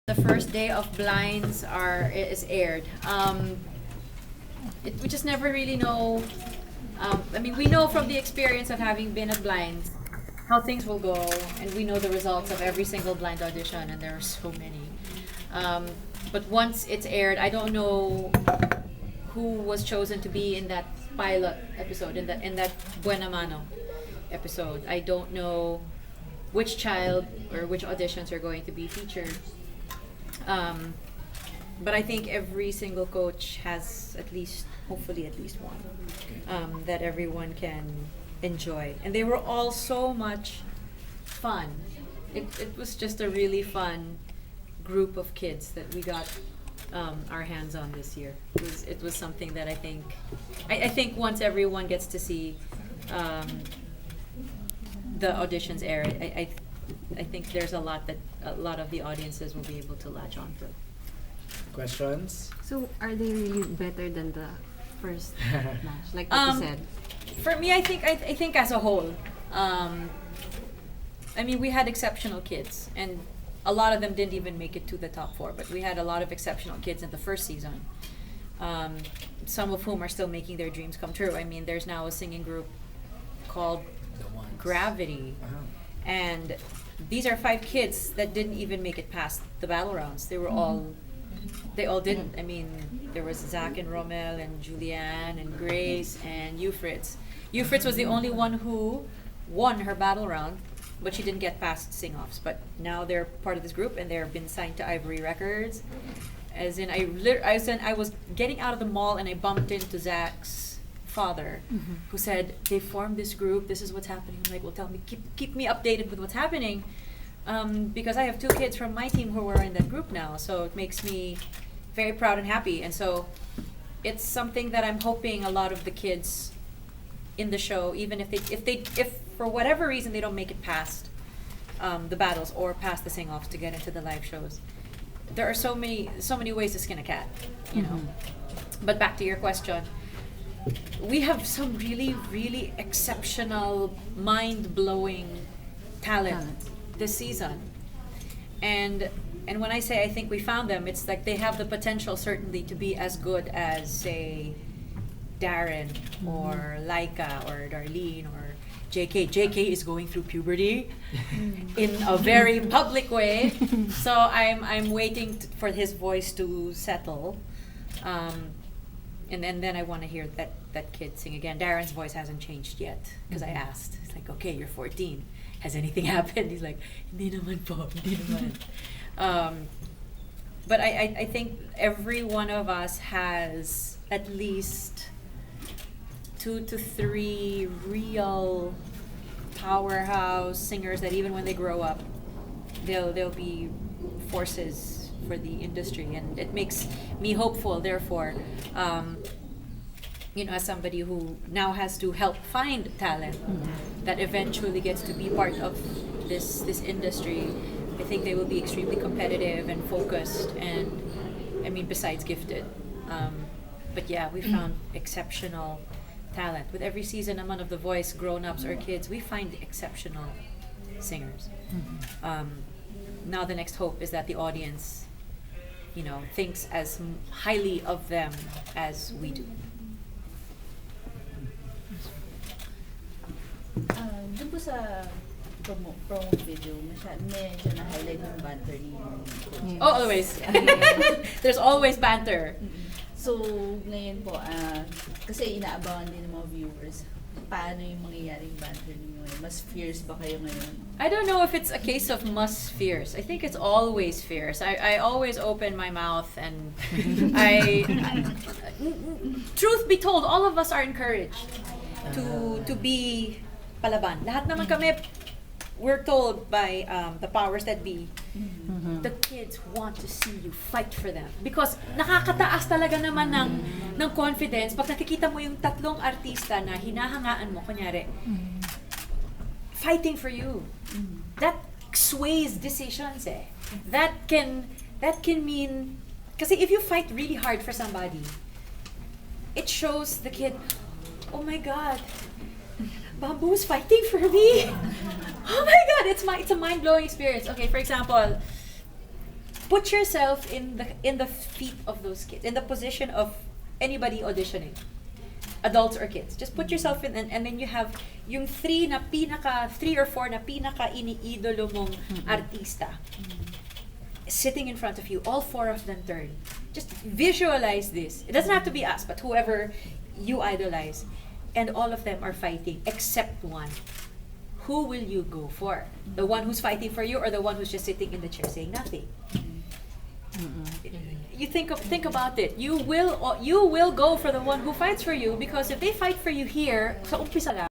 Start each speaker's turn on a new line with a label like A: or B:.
A: the first day of blinds is aired. We just never really know. I mean, we know from the experience of having been at blinds how things will go, and we know the results of every single blind audition, and there are so many. But once it's aired, I don't know who was chosen to be in that pilot episode, in that Buena Mano episode. I don't know which child or which auditions are going to be featured. But I think every single coach has hopefully at least one that everyone can enjoy. And they were all so much fun. It was just a really fun group of kids that we got our hands on this year. It was something that I think once everyone gets to see the auditions air, I think there's a lot of the audiences will be able to latch on to.
B: Questions?
C: So, are they really better than the first match? Like what you said?
A: For me, I think as a whole, I mean, we had exceptional kids, and a lot of them didn't even make it to the top 4. But we had a lot of exceptional kids in the first season, some of whom are still making their dreams come true. I mean, there's now a singing group called Gravity, and these are 5 kids that didn't even make it past the battle rounds. They all didn't. I mean, there was Zach and Romel and Julianne and Grace and Eufritz. Eufritz was the only one who won her battle round, but she didn't get past sing-offs. But now they're part of this group, and they've been signed to Ivory Records. As in, I was getting out of the mall, and I bumped into Zach's father, who said, they formed this group, this is what's happening. I'm like, well, tell me, keep me updated with what's happening. Because I have 2 kids from my team who are in that group now, so it makes me very proud and happy. And so it's something that I'm hoping a lot of the kids in the show, even if for whatever reason they don't make it past the battles or past the sing-offs to get into the live shows, there are so many ways to skin a cat, you know. But back to your question, we have some really, really exceptional, mind-blowing talent this season. And when I say I think we found them, it's like they have the potential certainly to be as good as, say, Darren or Laika or Darlene or JK. JK is going through puberty in a very public way. So I'm waiting for his voice to settle. And then I want to hear that kid sing again. Darren's voice hasn't changed yet because I asked. It's like, okay, you're 14. Has anything happened? He's like, hindi naman po, hindi naman. But I think every one of us has at least 2 to 3 real powerhouse singers that even when they grow up, they'll be forces for the industry, and it makes me hopeful. Therefore, as somebody who now has to help find talent that eventually gets to be part of this industry, I think they will be extremely competitive and focused, and I mean, besides gifted. But yeah, we found exceptional talent. With every season naman of The Voice, grown-ups or kids, we find exceptional singers. Now the next hope is that the audience, thinks as highly of them as we do.
D: Doon po sa promo video, medyo na-highlight yung banter ni Coach.
A: Oh, always. There's always banter.
D: So, ngayon po, kasi inaabangan din ng mga viewers, paano yung mangyayaring banter ninyo ngayon? Mas fierce ba kayo ngayon?
A: I don't know if it's a case of must fierce. I think it's always fierce. I always open my mouth, and truth be told, all of us are encouraged to be palaban. Lahat naman kami, we're told by the powers that be, the kids want to see you fight for them. Because nakakataas talaga naman ng confidence pag nakikita mo yung 3 artista na hinahangaan mo, kunyari, fighting for you. That sways decisions eh. That can mean, kasi if you fight really hard for somebody, it shows the kid, oh my God, Bamboo is fighting for me. Oh my God, it's a mind-blowing experience. Okay, for example, put yourself in the feet of those kids, in the position of anybody auditioning, adults or kids. Just put yourself in, and then you have yung three or four na pinaka iniidolo mong artista sitting in front of you. All four of them turn. Just visualize this. It doesn't have to be us, but whoever you idolize, and all of them are fighting except one. Who will you go for? The one who's fighting for you, or the one who's just sitting in the chair saying nothing? You think about it. You will go for the one who fights for you, because if they fight for you here, sa umpisa lang,